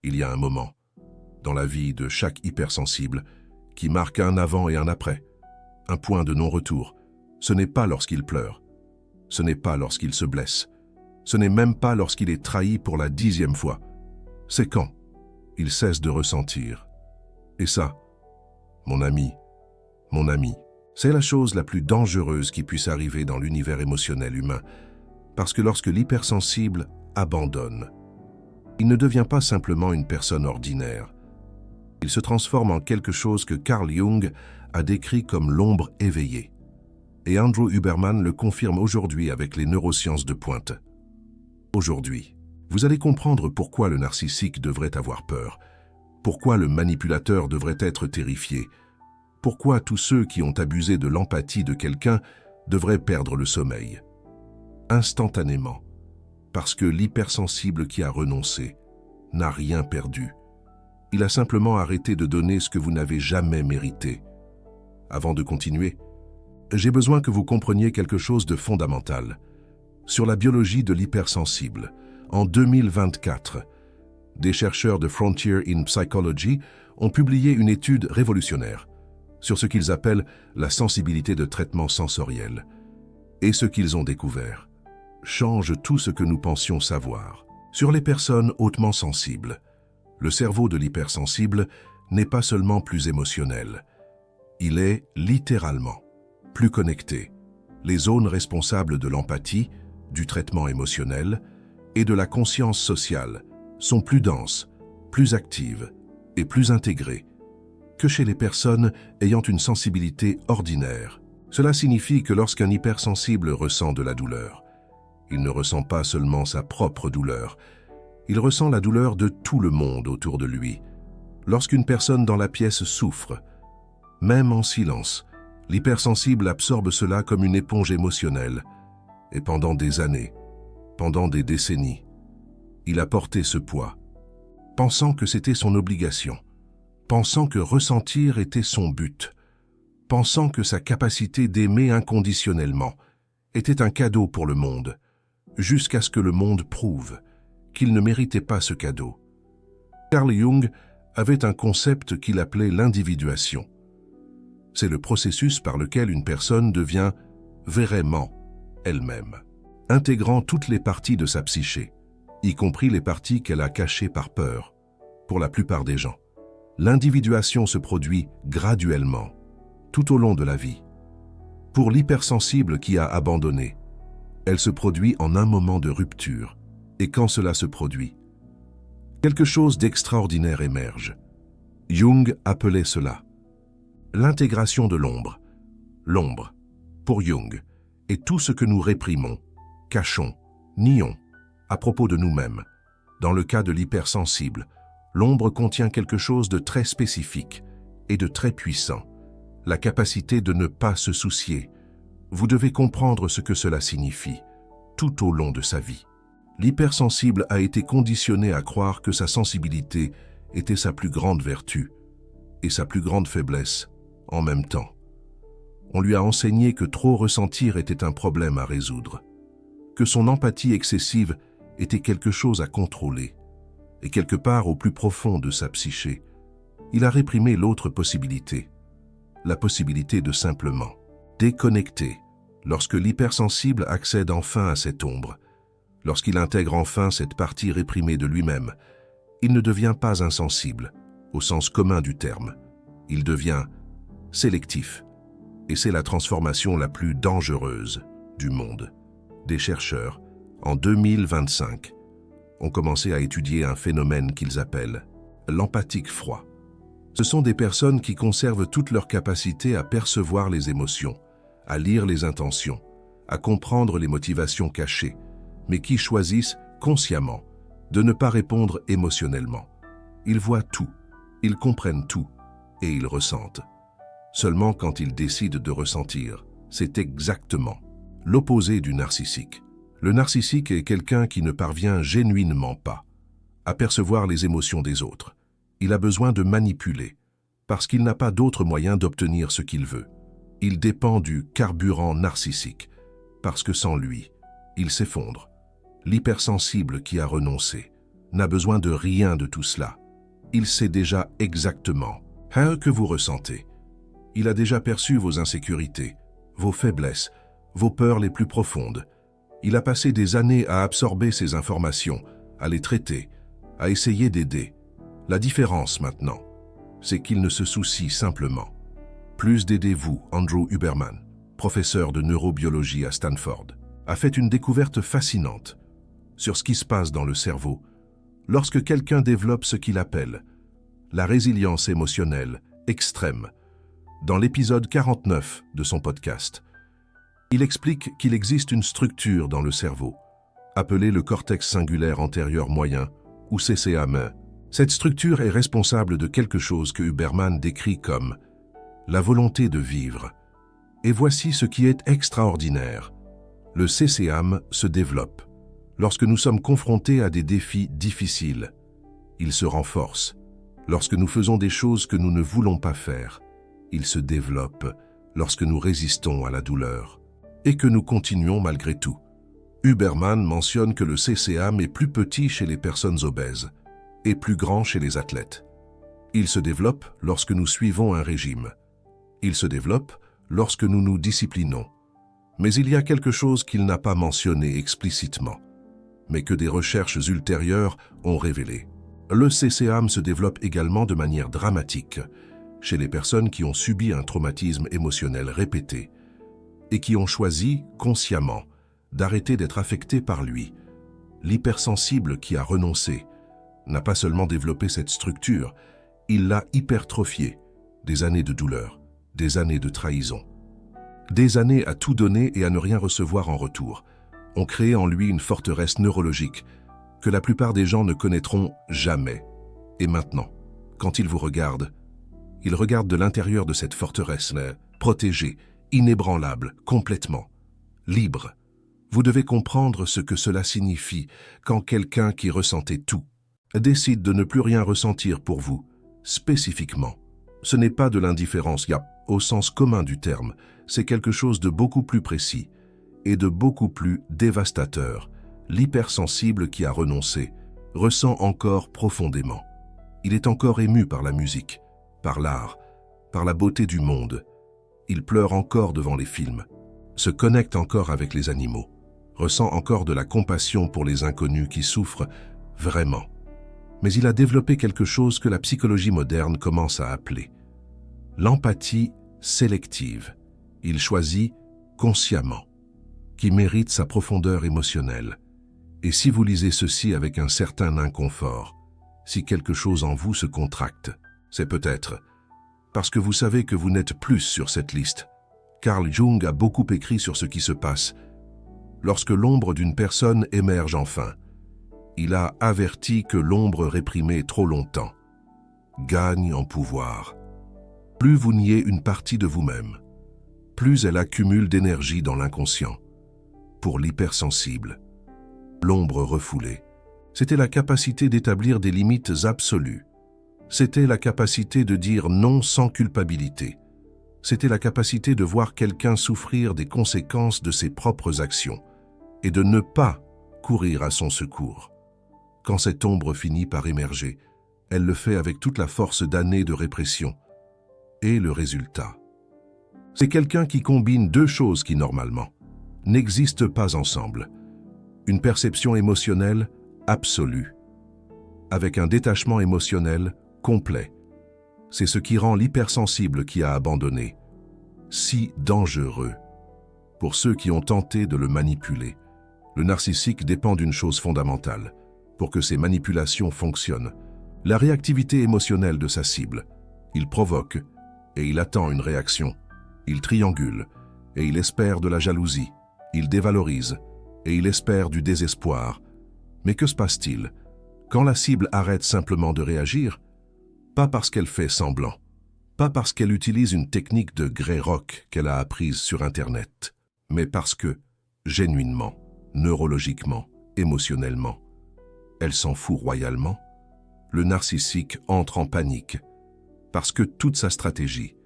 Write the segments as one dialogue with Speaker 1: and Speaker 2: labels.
Speaker 1: Il y a un moment, dans la vie de chaque hypersensible, qui marque un avant et un après, un point de non-retour. Ce n'est pas lorsqu'il pleure, ce n'est pas lorsqu'il se blesse, ce n'est même pas lorsqu'il est trahi pour la 10e fois. C'est quand il cesse de ressentir. Et ça, mon ami, c'est la chose la plus dangereuse qui puisse arriver dans l'univers émotionnel humain, parce que lorsque l'hypersensible abandonne, il ne devient pas simplement une personne ordinaire. Il se transforme en quelque chose que Carl Jung a décrit comme l'ombre éveillée. Et Andrew Huberman le confirme aujourd'hui avec les neurosciences de pointe. Aujourd'hui, vous allez comprendre pourquoi le narcissique devrait avoir peur, pourquoi le manipulateur devrait être terrifié, pourquoi tous ceux qui ont abusé de l'empathie de quelqu'un devraient perdre le sommeil. Instantanément, parce que l'hypersensible qui a renoncé n'a rien perdu. Il a simplement arrêté de donner ce que vous n'avez jamais mérité. Avant de continuer, j'ai besoin que vous compreniez quelque chose de fondamental. Sur la biologie de l'hypersensible, en 2024, des chercheurs de Frontier in Psychology ont publié une étude révolutionnaire sur ce qu'ils appellent la sensibilité de traitement sensoriel. Et ce qu'ils ont découvert change tout ce que nous pensions savoir. Sur les personnes hautement sensibles, le cerveau de l'hypersensible n'est pas seulement plus émotionnel, il est littéralement plus connecté. Les zones responsables de l'empathie, du traitement émotionnel et de la conscience sociale sont plus denses, plus actives et plus intégrées que chez les personnes ayant une sensibilité ordinaire. Cela signifie que lorsqu'un hypersensible ressent de la douleur, il ne ressent pas seulement sa propre douleur, il ressent la douleur de tout le monde autour de lui. Lorsqu'une personne dans la pièce souffre, même en silence, l'hypersensible absorbe cela comme une éponge émotionnelle. Et pendant des années, pendant des décennies, il a porté ce poids, pensant que c'était son obligation, pensant que ressentir était son but, pensant que sa capacité d'aimer inconditionnellement était un cadeau pour le monde, jusqu'à ce que le monde prouve qu'il ne méritait pas ce cadeau. Carl Jung avait un concept qu'il appelait l'individuation. C'est le processus par lequel une personne devient vraiment elle-même, intégrant toutes les parties de sa psyché, y compris les parties qu'elle a cachées par peur, pour la plupart des gens. L'individuation se produit graduellement, tout au long de la vie. Pour l'hypersensible qui a abandonné, elle se produit en un moment de rupture, et quand cela se produit, quelque chose d'extraordinaire émerge. Jung appelait cela l'intégration de l'ombre. L'ombre, pour Jung, est tout ce que nous réprimons, cachons, nions, à propos de nous-mêmes. Dans le cas de l'hypersensible, l'ombre contient quelque chose de très spécifique et de très puissant, la capacité de ne pas se soucier. Vous devez comprendre ce que cela signifie, tout au long de sa vie. L'hypersensible a été conditionné à croire que sa sensibilité était sa plus grande vertu et sa plus grande faiblesse en même temps. On lui a enseigné que trop ressentir était un problème à résoudre, que son empathie excessive était quelque chose à contrôler, et quelque part au plus profond de sa psyché, il a réprimé l'autre possibilité, la possibilité de simplement déconnecter. Lorsque l'hypersensible accède enfin à cette ombre, lorsqu'il intègre enfin cette partie réprimée de lui-même, il ne devient pas insensible, au sens commun du terme. Il devient sélectif. Et c'est la transformation la plus dangereuse du monde. Des chercheurs, en 2025, ont commencé à étudier un phénomène qu'ils appellent l'empathique froid. Ce sont des personnes qui conservent toute leur capacité à percevoir les émotions, à lire les intentions, à comprendre les motivations cachées, mais qui choisissent consciemment de ne pas répondre émotionnellement. Ils voient tout, ils comprennent tout et ils ressentent. Seulement quand ils décident de ressentir, c'est exactement l'opposé du narcissique. Le narcissique est quelqu'un qui ne parvient genuinement pas à percevoir les émotions des autres. Il a besoin de manipuler, parce qu'il n'a pas d'autre moyen d'obtenir ce qu'il veut. Il dépend du carburant narcissique, parce que sans lui, il s'effondre. L'hypersensible qui a renoncé n'a besoin de rien de tout cela. Il sait déjà exactement ce que vous ressentez. Il a déjà perçu vos insécurités, vos faiblesses, vos peurs les plus profondes. Il a passé des années à absorber ces informations, à les traiter, à essayer d'aider. La différence maintenant, c'est qu'il ne se soucie simplement plus d'aider vous. Andrew Huberman, professeur de neurobiologie à Stanford, a fait une découverte fascinante sur ce qui se passe dans le cerveau lorsque quelqu'un développe ce qu'il appelle la résilience émotionnelle extrême. Dans l'épisode 49 de son podcast, il explique qu'il existe une structure dans le cerveau, appelée le cortex singulaire antérieur moyen, ou CCA-ME. Cette structure est responsable de quelque chose que Huberman décrit comme la volonté de vivre. Et voici ce qui est extraordinaire. Le CCAM se développe lorsque nous sommes confrontés à des défis difficiles. Il se renforce lorsque nous faisons des choses que nous ne voulons pas faire. Il se développe lorsque nous résistons à la douleur et que nous continuons malgré tout. Huberman mentionne que le CCAM est plus petit chez les personnes obèses et plus grand chez les athlètes. Il se développe lorsque nous suivons un régime. Il se développe lorsque nous nous disciplinons. Mais il y a quelque chose qu'il n'a pas mentionné explicitement, mais que des recherches ultérieures ont révélé. Le CCAM se développe également de manière dramatique chez les personnes qui ont subi un traumatisme émotionnel répété et qui ont choisi, consciemment, d'arrêter d'être affectées par lui. L'hypersensible qui a renoncé n'a pas seulement développé cette structure, il l'a hypertrophiée. Des années de douleur, des années de trahison, des années à tout donner et à ne rien recevoir en retour, ont créé en lui une forteresse neurologique que la plupart des gens ne connaîtront jamais. Et maintenant, quand ils vous regardent, ils regardent de l'intérieur de cette forteresse-là, protégée, inébranlable, complètement, libre. Vous devez comprendre ce que cela signifie quand quelqu'un qui ressentait tout décide de ne plus rien ressentir pour vous, spécifiquement. Ce n'est pas de l'indifférence, au sens commun du terme, c'est quelque chose de beaucoup plus précis et de beaucoup plus dévastateur. L'hypersensible qui a renoncé ressent encore profondément. Il est encore ému par la musique, par l'art, par la beauté du monde. Il pleure encore devant les films, se connecte encore avec les animaux, ressent encore de la compassion pour les inconnus qui souffrent vraiment. Mais il a développé quelque chose que la psychologie moderne commence à appeler l'empathie sélective. Il choisit consciemment qui mérite sa profondeur émotionnelle. Et si vous lisez ceci avec un certain inconfort, si quelque chose en vous se contracte, c'est peut-être parce que vous savez que vous n'êtes plus sur cette liste. Carl Jung a beaucoup écrit sur ce qui se passe lorsque l'ombre d'une personne émerge enfin. Il a averti que l'ombre réprimée trop longtemps gagne en pouvoir. Plus vous niez une partie de vous-même, plus elle accumule d'énergie dans l'inconscient. Pour l'hypersensible, l'ombre refoulée, c'était la capacité d'établir des limites absolues. C'était la capacité de dire non sans culpabilité. C'était la capacité de voir quelqu'un souffrir des conséquences de ses propres actions et de ne pas courir à son secours. Quand cette ombre finit par émerger, elle le fait avec toute la force d'années de répression. Et le résultat, c'est quelqu'un qui combine deux choses qui, normalement, n'existent pas ensemble. Une perception émotionnelle absolue, avec un détachement émotionnel complet. C'est ce qui rend l'hypersensible qui a abandonné si dangereux. Pour ceux qui ont tenté de le manipuler, le narcissique dépend d'une chose fondamentale. Pour que ces manipulations fonctionnent, la réactivité émotionnelle de sa cible. Il provoque et il attend une réaction. Il triangule et il espère de la jalousie. Il dévalorise et il espère du désespoir. Mais que se passe-t-il quand la cible arrête simplement de réagir? Pas parce qu'elle fait semblant, pas parce qu'elle utilise une technique de grey rock qu'elle a apprise sur Internet, mais parce que, genuinement, neurologiquement, émotionnellement, elle s'en fout royalement. Le narcissique entre en panique parce que toute sa stratégie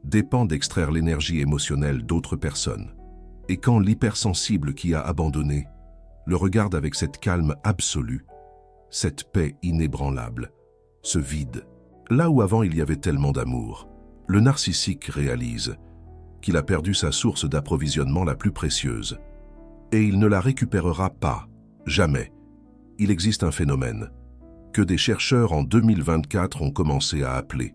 Speaker 1: dépend d'extraire l'énergie émotionnelle d'autres personnes. Et quand l'hypersensible qui a abandonné le regarde avec cette calme absolue, cette paix inébranlable, ce vide. Là où avant il y avait tellement d'amour, le narcissique réalise qu'il a perdu sa source d'approvisionnement la plus précieuse. Et il ne la récupérera pas, jamais. Il existe un phénomène que des chercheurs en 2024 ont commencé à appeler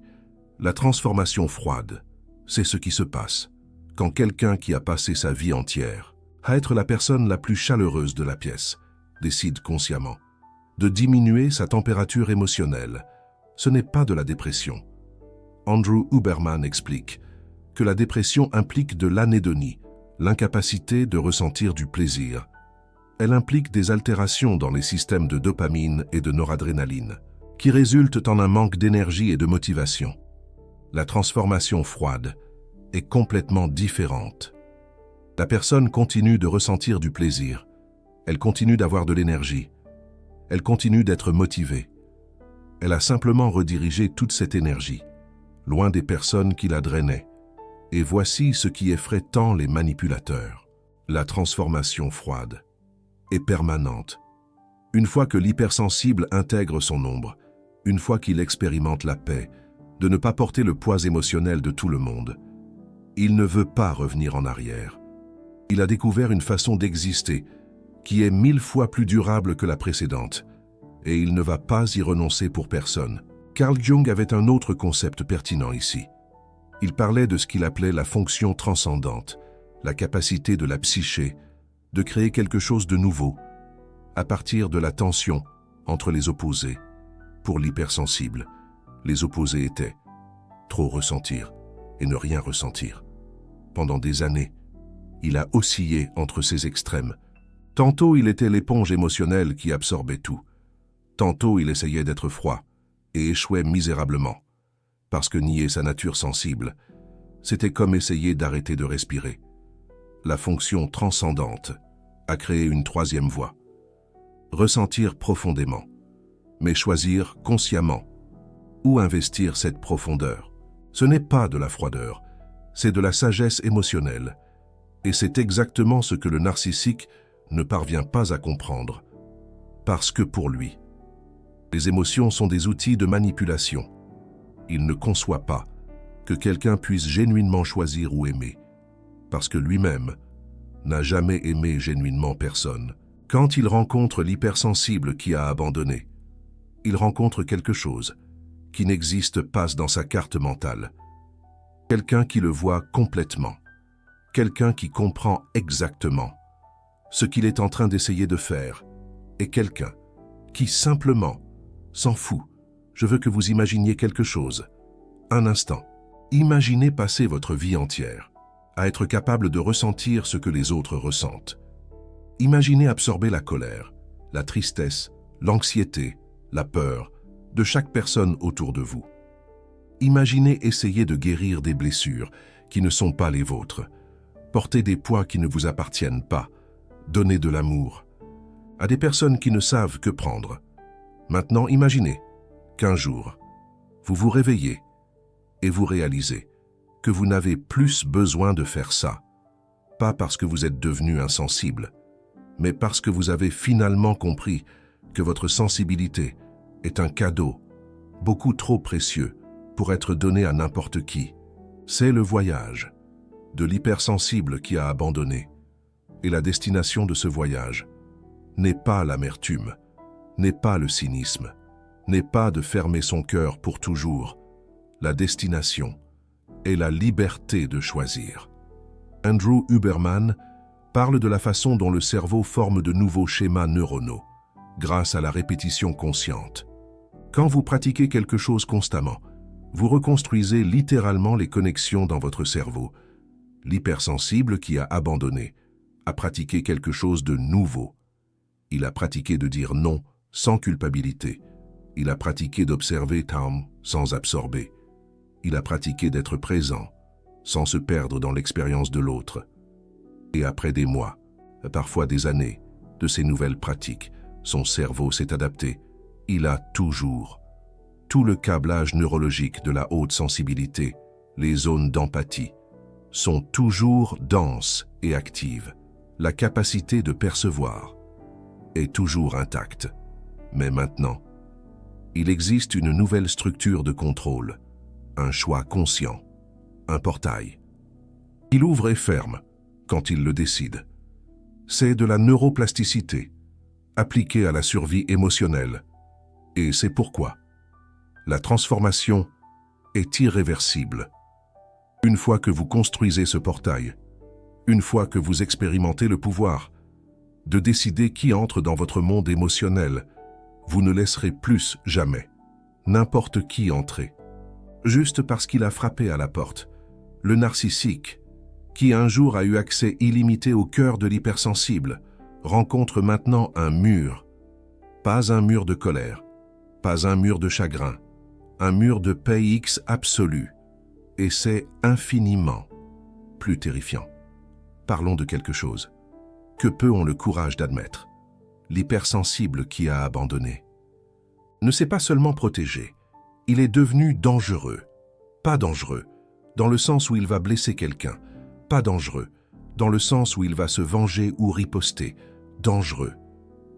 Speaker 1: la transformation froide. C'est ce qui se passe quand quelqu'un qui a passé sa vie entière à être la personne la plus chaleureuse de la pièce décide consciemment de diminuer sa température émotionnelle. Ce n'est pas de la dépression. Andrew Huberman explique que la dépression implique de l'anédonie, l'incapacité de ressentir du plaisir. Elle implique des altérations dans les systèmes de dopamine et de noradrénaline, qui résultent en un manque d'énergie et de motivation. La transformation froide est complètement différente. La personne continue de ressentir du plaisir, elle continue d'avoir de l'énergie, elle continue d'être motivée. Elle a simplement redirigé toute cette énergie, loin des personnes qui la drainaient. Et voici ce qui effraie tant les manipulateurs. La transformation froide est permanente. Une fois que l'hypersensible intègre son ombre, une fois qu'il expérimente la paix, de ne pas porter le poids émotionnel de tout le monde, il ne veut pas revenir en arrière. Il a découvert une façon d'exister qui est 1000 fois plus durable que la précédente, et il ne va pas y renoncer pour personne. Carl Jung avait un autre concept pertinent ici. Il parlait de ce qu'il appelait la fonction transcendante, la capacité de la psyché de créer quelque chose de nouveau, à partir de la tension entre les opposés. Pour l'hypersensible, les opposés étaient trop ressentir et ne rien ressentir. Pendant des années, il a oscillé entre ces extrêmes. Tantôt il était l'éponge émotionnelle qui absorbait tout. Tantôt il essayait d'être froid et échouait misérablement. Parce que nier sa nature sensible, c'était comme essayer d'arrêter de respirer. La fonction transcendante a créé une troisième voie. Ressentir profondément, mais choisir consciemment où investir cette profondeur. Ce n'est pas de la froideur, c'est de la sagesse émotionnelle. Et c'est exactement ce que le narcissique ne parvient pas à comprendre. Parce que pour lui, les émotions sont des outils de manipulation. Il ne conçoit pas que quelqu'un puisse génuinement choisir ou aimer, parce que lui-même n'a jamais aimé génuinement personne. Quand il rencontre l'hypersensible qui a abandonné, il rencontre quelque chose qui n'existe pas dans sa carte mentale. Quelqu'un qui le voit complètement, quelqu'un qui comprend exactement ce qu'il est en train d'essayer de faire, et quelqu'un qui simplement s'en fout. Je veux que vous imaginiez quelque chose. Un instant. Imaginez passer votre vie entière à être capable de ressentir ce que les autres ressentent. Imaginez absorber la colère, la tristesse, l'anxiété, la peur de chaque personne autour de vous. Imaginez essayer de guérir des blessures qui ne sont pas les vôtres, porter des poids qui ne vous appartiennent pas, donner de l'amour à des personnes qui ne savent que prendre. Maintenant, imaginez qu'un jour, vous vous réveillez et vous réalisez que vous n'avez plus besoin de faire ça, pas parce que vous êtes devenu insensible, mais parce que vous avez finalement compris que votre sensibilité est un cadeau beaucoup trop précieux pour être donné à n'importe qui. C'est le voyage de l'hypersensible qui a abandonné. Et la destination de ce voyage n'est pas l'amertume, n'est pas le cynisme, n'est pas de fermer son cœur pour toujours. La destination est la liberté de choisir. Andrew Huberman parle de la façon dont le cerveau forme de nouveaux schémas neuronaux, grâce à la répétition consciente. Quand vous pratiquez quelque chose constamment, vous reconstruisez littéralement les connexions dans votre cerveau. L'hypersensible qui a abandonné a pratiqué quelque chose de nouveau. Il a pratiqué de dire non sans culpabilité. Il a pratiqué d'observer sans absorber. Il a pratiqué d'être présent sans se perdre dans l'expérience de l'autre. Et après des mois, parfois des années, de ces nouvelles pratiques, son cerveau s'est adapté. Il a toujours tout le câblage neurologique de la haute sensibilité, les zones d'empathie, sont toujours denses et actives. La capacité de percevoir est toujours intacte. Mais maintenant, il existe une nouvelle structure de contrôle, un choix conscient, un portail. Il ouvre et ferme quand il le décide. C'est de la neuroplasticité, appliquée à la survie émotionnelle. Et c'est pourquoi la transformation est irréversible. Une fois que vous construisez ce portail, une fois que vous expérimentez le pouvoir de décider qui entre dans votre monde émotionnel, vous ne laisserez plus jamais n'importe qui entrer. Juste parce qu'il a frappé à la porte. Le narcissique, qui un jour a eu accès illimité au cœur de l'hypersensible, rencontre maintenant un mur. Pas un mur de colère, pas un mur de chagrin, un mur de paix X absolu. Et c'est infiniment plus terrifiant. Parlons de quelque chose que peu ont le courage d'admettre. L'hypersensible qui a abandonné ne s'est pas seulement protégé, il est devenu dangereux. Pas dangereux, dans le sens où il va blesser quelqu'un. Pas dangereux, dans le sens où il va se venger ou riposter. Dangereux,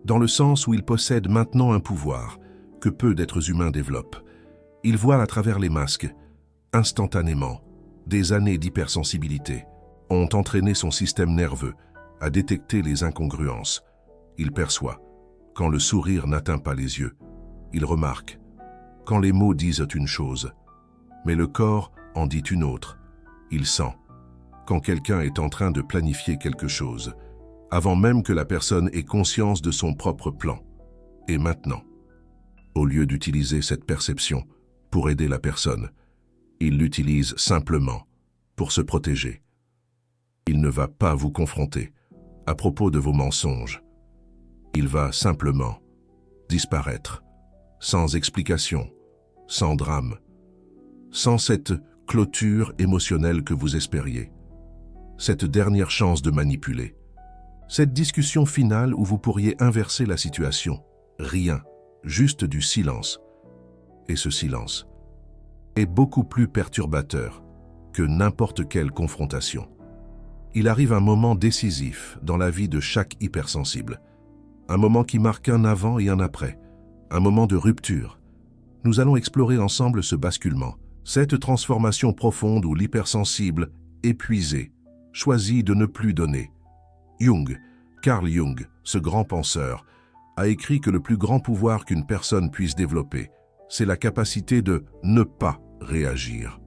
Speaker 1: dans le sens où il possède maintenant un pouvoir que peu d'êtres humains développent. Il voit à travers les masques. Instantanément, des années d'hypersensibilité ont entraîné son système nerveux à détecter les incongruences. Il perçoit quand le sourire n'atteint pas les yeux. Il remarque quand les mots disent une chose, mais le corps en dit une autre. Il sent quand quelqu'un est en train de planifier quelque chose, avant même que la personne ait conscience de son propre plan. Et maintenant, au lieu d'utiliser cette perception pour aider la personne, il l'utilise simplement pour se protéger. Il ne va pas vous confronter à propos de vos mensonges. Il va simplement disparaître, sans explication, sans drame, sans cette clôture émotionnelle que vous espériez, cette dernière chance de manipuler, cette discussion finale où vous pourriez inverser la situation. Rien, juste du silence. Et ce silence est beaucoup plus perturbateur que n'importe quelle confrontation. Il arrive un moment décisif dans la vie de chaque hypersensible, un moment qui marque un avant et un après, un moment de rupture. Nous allons explorer ensemble ce basculement, cette transformation profonde où l'hypersensible, épuisé, choisit de ne plus donner. Carl Jung, ce grand penseur, a écrit que le plus grand pouvoir qu'une personne puisse développer, c'est la capacité de ne pas réagir.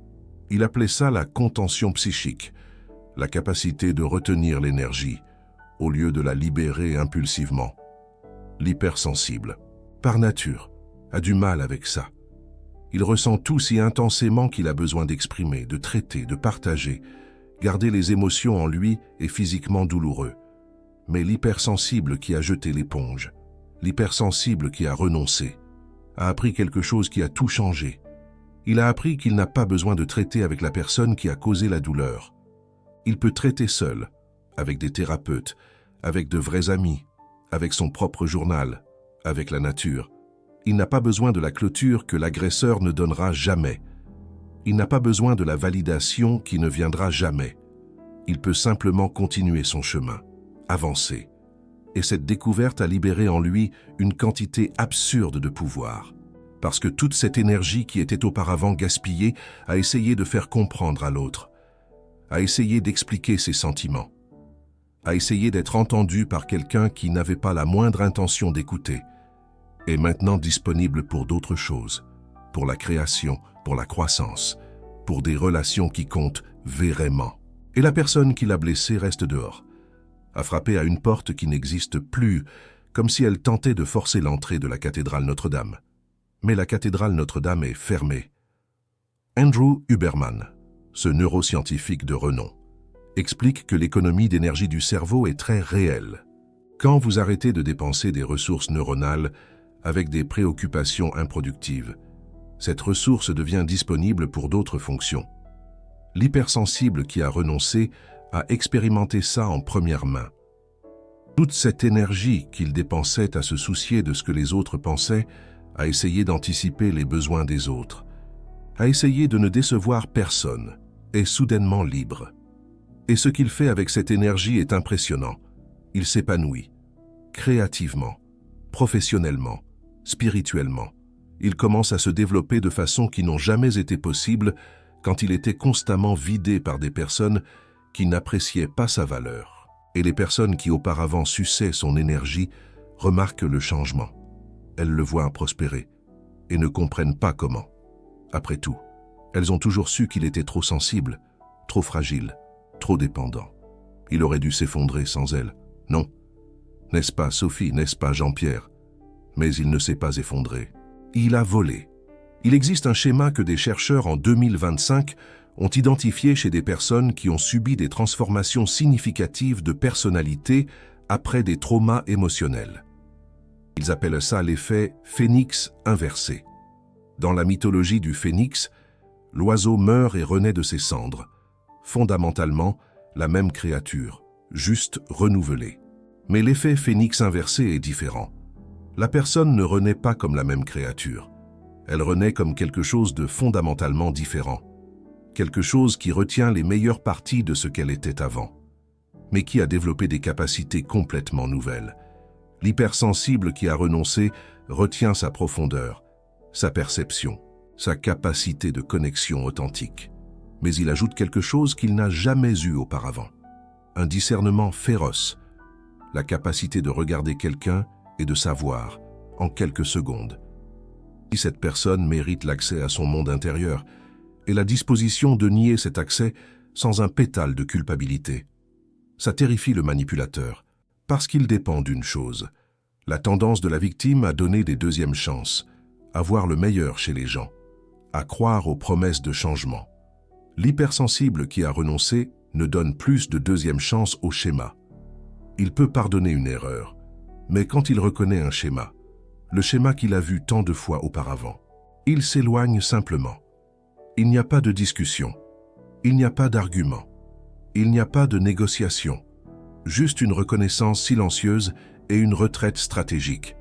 Speaker 1: Il appelait ça la contention psychique, la capacité de retenir l'énergie au lieu de la libérer impulsivement. L'hypersensible, par nature, a du mal avec ça. Il ressent tout si intensément qu'il a besoin d'exprimer, de traiter, de partager. Garder les émotions en lui est physiquement douloureux. Mais l'hypersensible qui a jeté l'éponge, l'hypersensible qui a renoncé, a appris quelque chose qui a tout changé. Il a appris qu'il n'a pas besoin de traiter avec la personne qui a causé la douleur. Il peut traiter seul, avec des thérapeutes, avec de vrais amis, avec son propre journal, avec la nature. Il n'a pas besoin de la clôture que l'agresseur ne donnera jamais. Il n'a pas besoin de la validation qui ne viendra jamais. Il peut simplement continuer son chemin, avancer. Et cette découverte a libéré en lui une quantité absurde de pouvoir. Parce que toute cette énergie qui était auparavant gaspillée a essayé de faire comprendre à l'autre, a essayé d'expliquer ses sentiments, a essayé d'être entendu par quelqu'un qui n'avait pas la moindre intention d'écouter, est maintenant disponible pour d'autres choses, pour la création, pour la croissance, pour des relations qui comptent vraiment. Et la personne qui l'a blessé reste dehors, a frappé à une porte qui n'existe plus, comme si elle tentait de forcer l'entrée de la cathédrale Notre-Dame. Mais la cathédrale Notre-Dame est fermée. Andrew Huberman, ce neuroscientifique de renom, explique que l'économie d'énergie du cerveau est très réelle. Quand vous arrêtez de dépenser des ressources neuronales avec des préoccupations improductives, cette ressource devient disponible pour d'autres fonctions. L'hypersensible qui a renoncé a expérimenté ça en première main. Toute cette énergie qu'il dépensait à se soucier de ce que les autres pensaient, à essayer d'anticiper les besoins des autres, à essayer de ne décevoir personne, est soudainement libre. Et ce qu'il fait avec cette énergie est impressionnant. Il s'épanouit, créativement, professionnellement, spirituellement. Il commence à se développer de façon qui n'ont jamais été possibles quand il était constamment vidé par des personnes qui n'appréciaient pas sa valeur. Et les personnes qui auparavant suçaient son énergie remarquent le changement. Elles le voient prospérer et ne comprennent pas comment. Après tout, elles ont toujours su qu'il était trop sensible, trop fragile, trop dépendant. Il aurait dû s'effondrer sans elle. Non. N'est-ce pas Sophie, n'est-ce pas Jean-Pierre? Mais il ne s'est pas effondré. Il a volé. Il existe un schéma que des chercheurs en 2025 ont identifié chez des personnes qui ont subi des transformations significatives de personnalité après des traumas émotionnels. Ils appellent ça l'effet phénix inversé. Dans la mythologie du phénix, l'oiseau meurt et renaît de ses cendres. Fondamentalement, la même créature, juste renouvelée. Mais l'effet phénix inversé est différent. La personne ne renaît pas comme la même créature. Elle renaît comme quelque chose de fondamentalement différent. Quelque chose qui retient les meilleures parties de ce qu'elle était avant, mais qui a développé des capacités complètement nouvelles. L'hypersensible qui a renoncé retient sa profondeur, sa perception, sa capacité de connexion authentique. Mais il ajoute quelque chose qu'il n'a jamais eu auparavant. Un discernement féroce, la capacité de regarder quelqu'un et de savoir, en quelques secondes, si cette personne mérite l'accès à son monde intérieur et la disposition de nier cet accès sans un pétale de culpabilité. Ça terrifie le manipulateur, parce qu'il dépend d'une chose. La tendance de la victime à donner des deuxièmes chances, à voir le meilleur chez les gens, à croire aux promesses de changement. L'hypersensible qui a renoncé ne donne plus de deuxième chance au schéma. Il peut pardonner une erreur, mais quand il reconnaît un schéma, le schéma qu'il a vu tant de fois auparavant, il s'éloigne simplement. Il n'y a pas de discussion, il n'y a pas d'argument, il n'y a pas de négociation, juste une reconnaissance silencieuse et une retraite stratégique.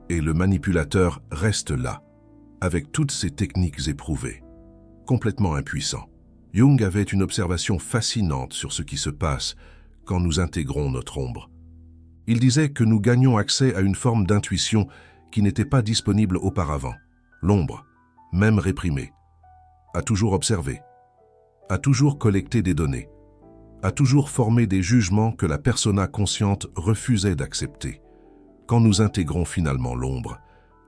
Speaker 1: Et le manipulateur reste là, avec toutes ses techniques éprouvées, complètement impuissant. Jung avait une observation fascinante sur ce qui se passe quand nous intégrons notre ombre. Il disait que nous gagnons accès à une forme d'intuition qui n'était pas disponible auparavant. L'ombre, même réprimée, a toujours observé, a toujours collecté des données, a toujours formé des jugements que la persona consciente refusait d'accepter. Quand nous intégrons finalement l'ombre,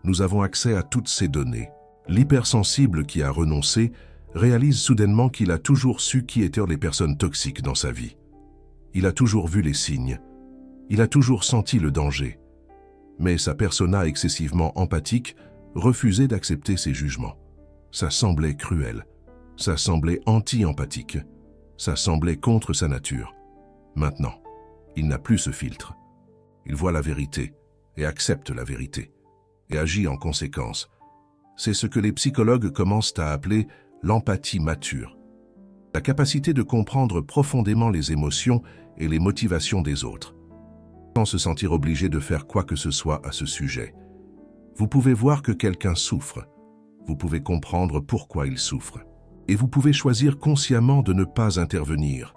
Speaker 1: nous avons accès à toutes ces données. L'hypersensible qui a renoncé réalise soudainement qu'il a toujours su qui étaient les personnes toxiques dans sa vie. Il a toujours vu les signes. Il a toujours senti le danger. Mais sa persona excessivement empathique refusait d'accepter ces jugements. Ça semblait cruel. Ça semblait anti-empathique. Ça semblait contre sa nature. Maintenant, il n'a plus ce filtre. Il voit la vérité et accepte la vérité et agit en conséquence. C'est ce que les psychologues commencent à appeler l'empathie mature. La capacité de comprendre profondément les émotions et les motivations des autres, sans se sentir obligé de faire quoi que ce soit à ce sujet. Vous pouvez voir que quelqu'un souffre. Vous pouvez comprendre pourquoi il souffre. Et vous pouvez choisir consciemment de ne pas intervenir,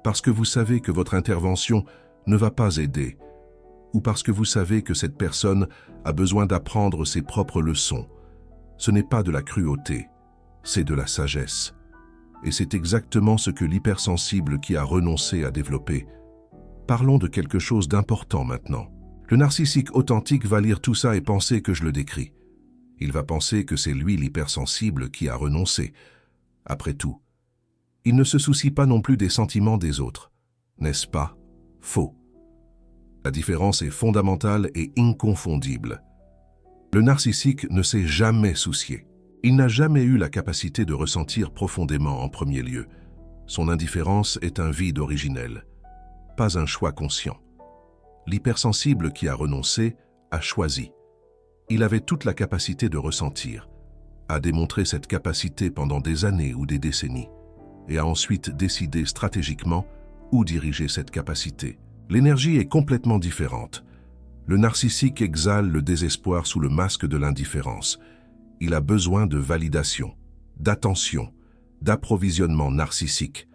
Speaker 1: parce que vous savez que votre intervention ne va pas aider, ou parce que vous savez que cette personne a besoin d'apprendre ses propres leçons. Ce n'est pas de la cruauté, c'est de la sagesse. Et c'est exactement ce que l'hypersensible qui a renoncé a développé. Parlons de quelque chose d'important maintenant. Le narcissique authentique va lire tout ça et penser que je le décris. Il va penser que c'est lui l'hypersensible qui a renoncé. Après tout, il ne se soucie pas non plus des sentiments des autres. N'est-ce pas? Faux. La différence est fondamentale et inconfondible. Le narcissique ne s'est jamais soucié. Il n'a jamais eu la capacité de ressentir profondément en premier lieu. Son indifférence est un vide originel, pas un choix conscient. L'hypersensible qui a renoncé a choisi. Il avait toute la capacité de ressentir, a démontré cette capacité pendant des années ou des décennies, et a ensuite décidé stratégiquement où diriger cette capacité. L'énergie est complètement différente. Le narcissique exhale le désespoir sous le masque de l'indifférence. Il a besoin de validation, d'attention, d'approvisionnement narcissique.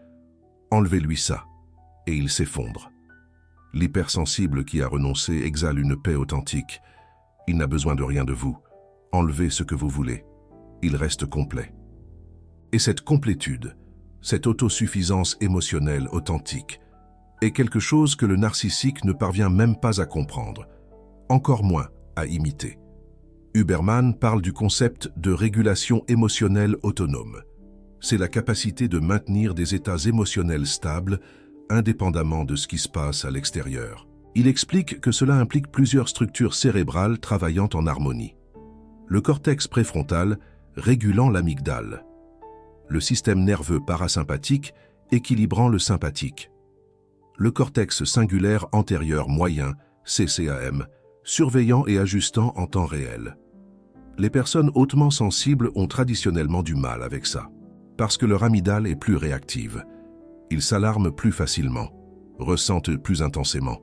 Speaker 1: Enlevez-lui ça, et il s'effondre. L'hypersensible qui a renoncé exhale une paix authentique. Il n'a besoin de rien de vous. Enlevez ce que vous voulez. Il reste complet. Et cette complétude, cette autosuffisance émotionnelle authentique, est quelque chose que le narcissique ne parvient même pas à comprendre, encore moins à imiter. Huberman parle du concept de régulation émotionnelle autonome. C'est la capacité de maintenir des états émotionnels stables, indépendamment de ce qui se passe à l'extérieur. Il explique que cela implique plusieurs structures cérébrales travaillant en harmonie. Le cortex préfrontal régulant l'amygdale, le système nerveux parasympathique équilibrant le sympathique, le cortex singulaire antérieur moyen, CCAM, surveillant et ajustant en temps réel. Les personnes hautement sensibles ont traditionnellement du mal avec ça, parce que leur amygdale est plus réactive. Ils s'alarment plus facilement, ressentent plus intensément,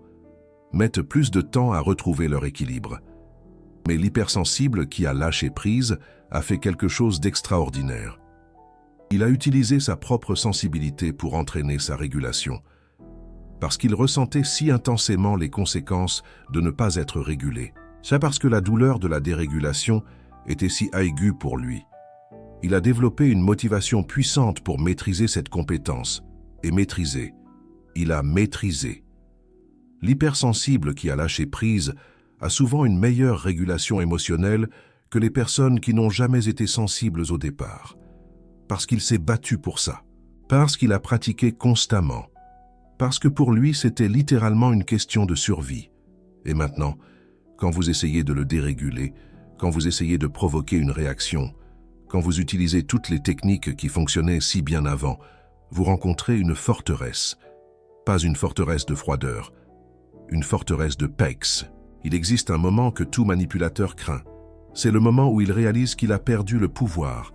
Speaker 1: mettent plus de temps à retrouver leur équilibre. Mais l'hypersensible qui a lâché prise a fait quelque chose d'extraordinaire. Il a utilisé sa propre sensibilité pour entraîner sa régulation, parce qu'il ressentait si intensément les conséquences de ne pas être régulé. C'est parce que la douleur de la dérégulation était si aiguë pour lui. Il a développé une motivation puissante pour maîtriser cette compétence. Et maîtriser. Il a maîtrisé. L'hypersensible qui a lâché prise a souvent une meilleure régulation émotionnelle que les personnes qui n'ont jamais été sensibles au départ. Parce qu'il s'est battu pour ça. Parce qu'il a pratiqué constamment. Parce que pour lui, c'était littéralement une question de survie. Et maintenant, quand vous essayez de le déréguler, quand vous essayez de provoquer une réaction, quand vous utilisez toutes les techniques qui fonctionnaient si bien avant, vous rencontrez une forteresse. Pas une forteresse de froideur, une forteresse de pex. Il existe un moment que tout manipulateur craint. C'est le moment où il réalise qu'il a perdu le pouvoir.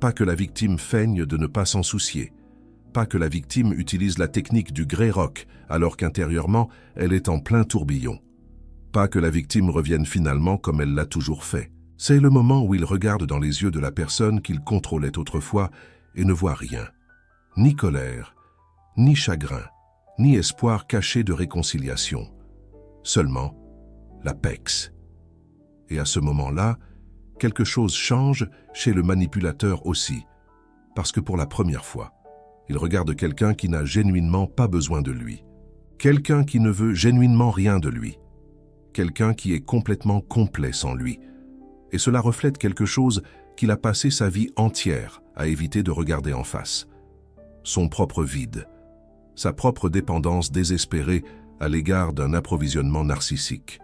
Speaker 1: Pas que la victime feigne de ne pas s'en soucier. Pas que la victime utilise la technique du grey rock alors qu'intérieurement, elle est en plein tourbillon. Pas que la victime revienne finalement comme elle l'a toujours fait. C'est le moment où il regarde dans les yeux de la personne qu'il contrôlait autrefois et ne voit rien. Ni colère, ni chagrin, ni espoir caché de réconciliation. Seulement la pex. Et à ce moment-là, quelque chose change chez le manipulateur aussi, parce que pour la première fois, il regarde quelqu'un qui n'a genuinement pas besoin de lui, quelqu'un qui ne veut genuinement rien de lui, quelqu'un qui est complètement complet sans lui. Et cela reflète quelque chose qu'il a passé sa vie entière à éviter de regarder en face. Son propre vide, sa propre dépendance désespérée à l'égard d'un approvisionnement narcissique,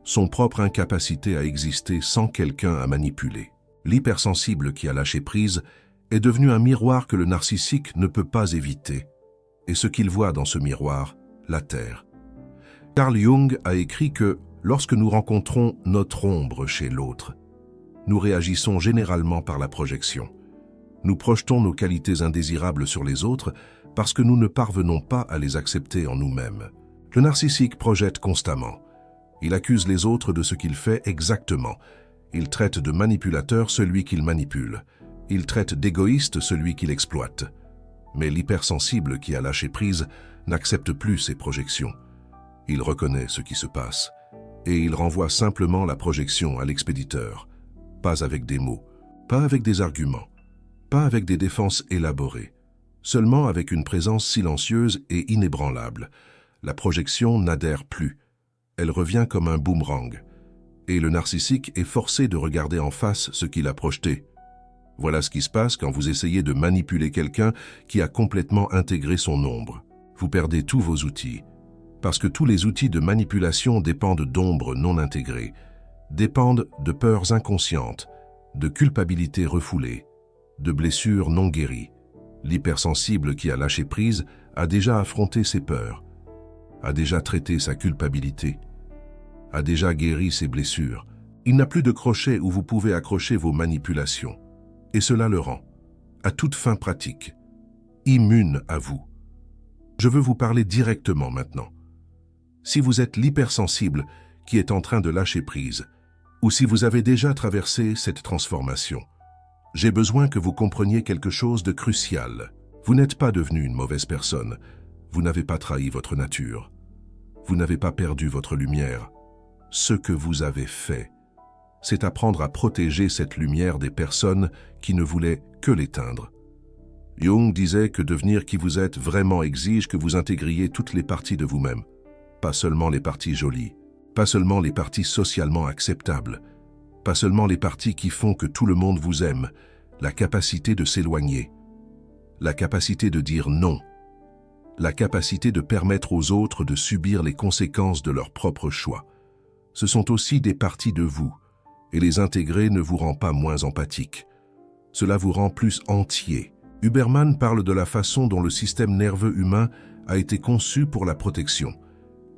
Speaker 1: son propre incapacité à exister sans quelqu'un à manipuler. L'hypersensible qui a lâché prise est devenu un miroir que le narcissique ne peut pas éviter. Et ce qu'il voit dans ce miroir l'atterre. Carl Jung a écrit que lorsque nous rencontrons notre ombre chez l'autre, nous réagissons généralement par la projection. Nous projetons nos qualités indésirables sur les autres parce que nous ne parvenons pas à les accepter en nous-mêmes. Le narcissique projette constamment. Il accuse les autres de ce qu'il fait exactement. Il traite de manipulateur celui qu'il manipule. Il traite d'égoïste celui qu'il exploite. Mais l'hypersensible qui a lâché prise n'accepte plus ces projections. Il reconnaît ce qui se passe et il renvoie simplement la projection à l'expéditeur. Pas avec des mots, pas avec des arguments, pas avec des défenses élaborées, seulement avec une présence silencieuse et inébranlable. La projection n'adhère plus. Elle revient comme un boomerang. Et le narcissique est forcé de regarder en face ce qu'il a projeté. Voilà ce qui se passe quand vous essayez de manipuler quelqu'un qui a complètement intégré son ombre. Vous perdez tous vos outils. Parce que tous les outils de manipulation dépendent d'ombres non intégrées, dépendent de peurs inconscientes, de culpabilité refoulée, de blessures non guéries. L'hypersensible qui a lâché prise a déjà affronté ses peurs, a déjà traité sa culpabilité, a déjà guéri ses blessures. Il n'a plus de crochet où vous pouvez accrocher vos manipulations. Et cela le rend, à toute fin pratique, immune à vous. Je veux vous parler directement maintenant. Si vous êtes l'hypersensible qui est en train de lâcher prise, ou si vous avez déjà traversé cette transformation, j'ai besoin que vous compreniez quelque chose de crucial. Vous n'êtes pas devenu une mauvaise personne. Vous n'avez pas trahi votre nature. Vous n'avez pas perdu votre lumière. ce que vous avez fait. C'est apprendre à protéger cette lumière des personnes qui ne voulaient que l'éteindre. Jung disait que devenir qui vous êtes vraiment exige que vous intégriez toutes les parties de vous-même, pas seulement les parties jolies, pas seulement les parties socialement acceptables, pas seulement les parties qui font que tout le monde vous aime, la capacité de s'éloigner, la capacité de dire non, la capacité de permettre aux autres de subir les conséquences de leurs propres choix. Ce sont aussi des parties de vous, et les intégrer ne vous rend pas moins empathique. Cela vous rend plus entier. Huberman parle de la façon dont le système nerveux humain a été conçu pour la protection.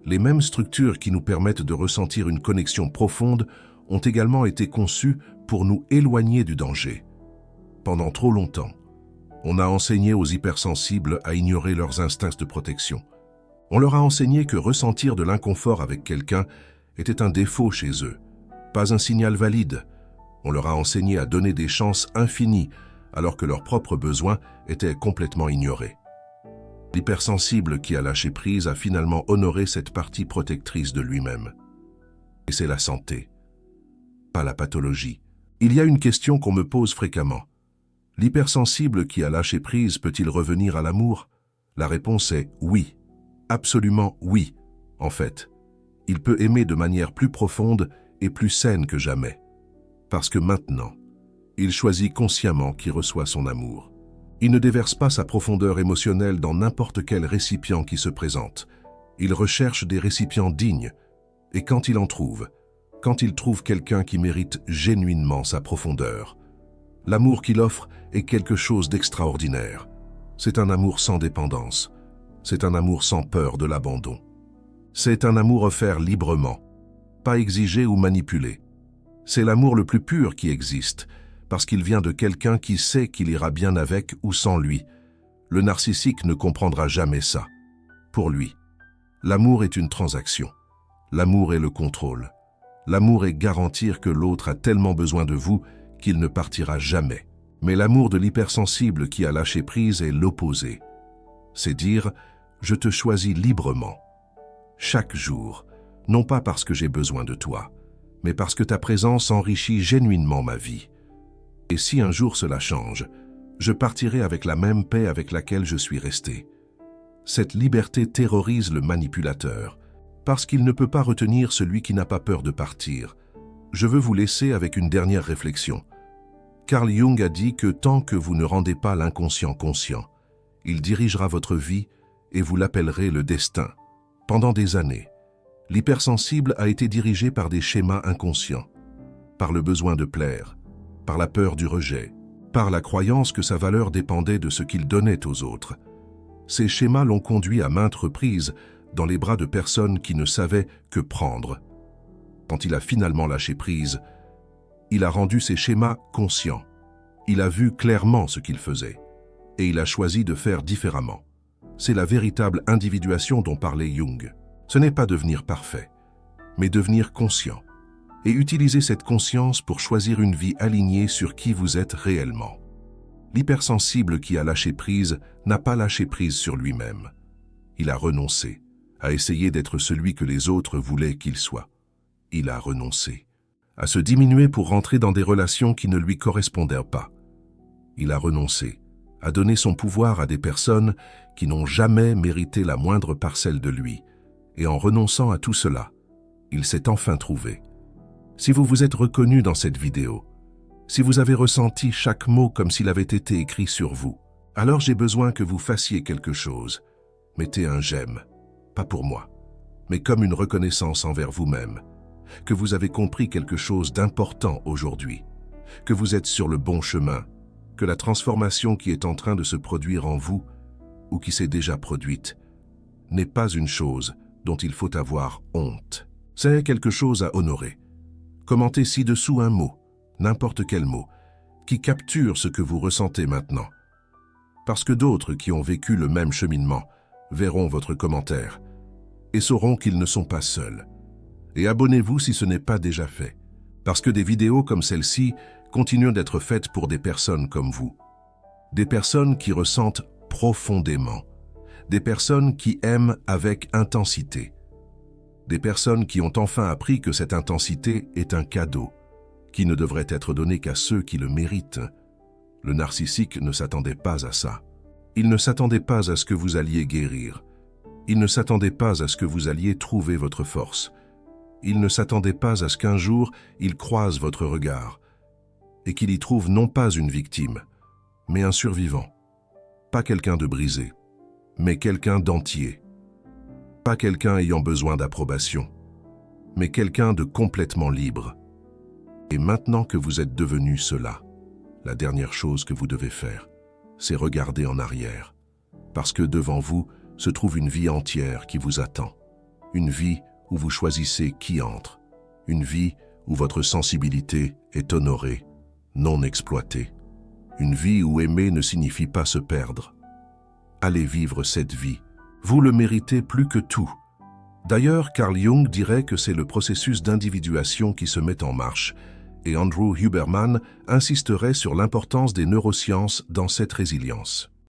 Speaker 1: Les mêmes structures qui nous permettent de ressentir une connexion profonde ont également été conçues pour nous éloigner du danger. Pendant trop longtemps, on a enseigné aux hypersensibles à ignorer leurs instincts de protection. On leur a enseigné que ressentir de l'inconfort avec quelqu'un était un défaut chez eux, pas un signal valide. On leur a enseigné à donner des chances infinies alors que leurs propres besoins étaient complètement ignorés. L'hypersensible qui a lâché prise a finalement honoré cette partie protectrice de lui-même. Et c'est la santé, pas la pathologie. Il y a une question qu'on me pose fréquemment. L'hypersensible qui a lâché prise peut-il revenir à l'amour? La réponse est oui, absolument oui. En fait, il peut aimer de manière plus profonde et plus saine que jamais. Parce que maintenant, il choisit consciemment qui reçoit son amour. Il ne déverse pas sa profondeur émotionnelle dans n'importe quel récipient qui se présente. Il recherche des récipients dignes, et quand il trouve quelqu'un qui mérite genuinement sa profondeur, l'amour qu'il offre est quelque chose d'extraordinaire. C'est un amour sans dépendance. C'est un amour sans peur de l'abandon. C'est un amour offert librement, pas exigé ou manipulé. C'est l'amour le plus pur qui existe, parce qu'il vient de quelqu'un qui sait qu'il ira bien avec ou sans lui. Le narcissique ne comprendra jamais ça. Pour lui, l'amour est une transaction. L'amour est le contrôle. L'amour est garantir que l'autre a tellement besoin de vous qu'il ne partira jamais. Mais l'amour de l'hypersensible qui a lâché prise est l'opposé. C'est dire « je te choisis librement ». Chaque jour, non pas parce que j'ai besoin de toi, mais parce que ta présence enrichit genuinement ma vie. Et si un jour cela change, je partirai avec la même paix avec laquelle je suis resté. Cette liberté terrorise le manipulateur, parce qu'il ne peut pas retenir celui qui n'a pas peur de partir. Je veux vous laisser avec une dernière réflexion. Carl Jung a dit que tant que vous ne rendez pas l'inconscient conscient, il dirigera votre vie et vous l'appellerez le destin. Pendant des années, l'hypersensible a été dirigé par des schémas inconscients, par le besoin de plaire, par la peur du rejet, par la croyance que sa valeur dépendait de ce qu'il donnait aux autres. Ces schémas l'ont conduit à maintes reprises dans les bras de personnes qui ne savaient que prendre. Quand il a finalement lâché prise, il a rendu ces schémas conscients. Il a vu clairement ce qu'il faisait, et il a choisi de faire différemment. C'est la véritable individuation dont parlait Jung. Ce n'est pas devenir parfait, mais devenir conscient. Et utiliser cette conscience pour choisir une vie alignée sur qui vous êtes réellement. L'hypersensible qui a lâché prise n'a pas lâché prise sur lui-même. Il a renoncé à essayer d'être celui que les autres voulaient qu'il soit. Il a renoncé à se diminuer pour rentrer dans des relations qui ne lui correspondaient pas. Il a renoncé à donner son pouvoir à des personnes qui n'ont jamais mérité la moindre parcelle de lui. Et en renonçant à tout cela, il s'est enfin trouvé. Si vous vous êtes reconnu dans cette vidéo, si vous avez ressenti chaque mot comme s'il avait été écrit sur vous, alors j'ai besoin que vous fassiez quelque chose. Mettez un j'aime, pas pour moi, mais comme une reconnaissance envers vous-même, que vous avez compris quelque chose d'important aujourd'hui, que vous êtes sur le bon chemin, que la transformation qui est en train de se produire en vous, ou qui s'est déjà produite, n'est pas une chose dont il faut avoir honte. C'est quelque chose à honorer. Commentez ci-dessous un mot, n'importe quel mot, qui capture ce que vous ressentez maintenant. Parce que d'autres qui ont vécu le même cheminement verront votre commentaire et sauront qu'ils ne sont pas seuls. Et abonnez-vous si ce n'est pas déjà fait, parce que des vidéos comme celle-ci continuent d'être faites pour des personnes comme vous. Des personnes qui ressentent profondément, des personnes qui aiment avec intensité. Des personnes qui ont enfin appris que cette intensité est un cadeau, qui ne devrait être donné qu'à ceux qui le méritent. Le narcissique ne s'attendait pas à ça. Il ne s'attendait pas à ce que vous alliez guérir. Il ne s'attendait pas à ce que vous alliez trouver votre force. Il ne s'attendait pas à ce qu'un jour, il croise votre regard et qu'il y trouve non pas une victime, mais un survivant. Pas quelqu'un de brisé, mais quelqu'un d'entier. Pas quelqu'un ayant besoin d'approbation, mais quelqu'un de complètement libre. Et maintenant que vous êtes devenu cela, la dernière chose que vous devez faire, c'est regarder en arrière. Parce que devant vous se trouve une vie entière qui vous attend. Une vie où vous choisissez qui entre. Une vie où votre sensibilité est honorée, non exploitée. Une vie où aimer ne signifie pas se perdre. Allez vivre cette vie. Vous le méritez plus que tout. D'ailleurs, Carl Jung dirait que c'est le processus d'individuation qui se met en marche, et Andrew Huberman insisterait sur l'importance des neurosciences dans cette résilience.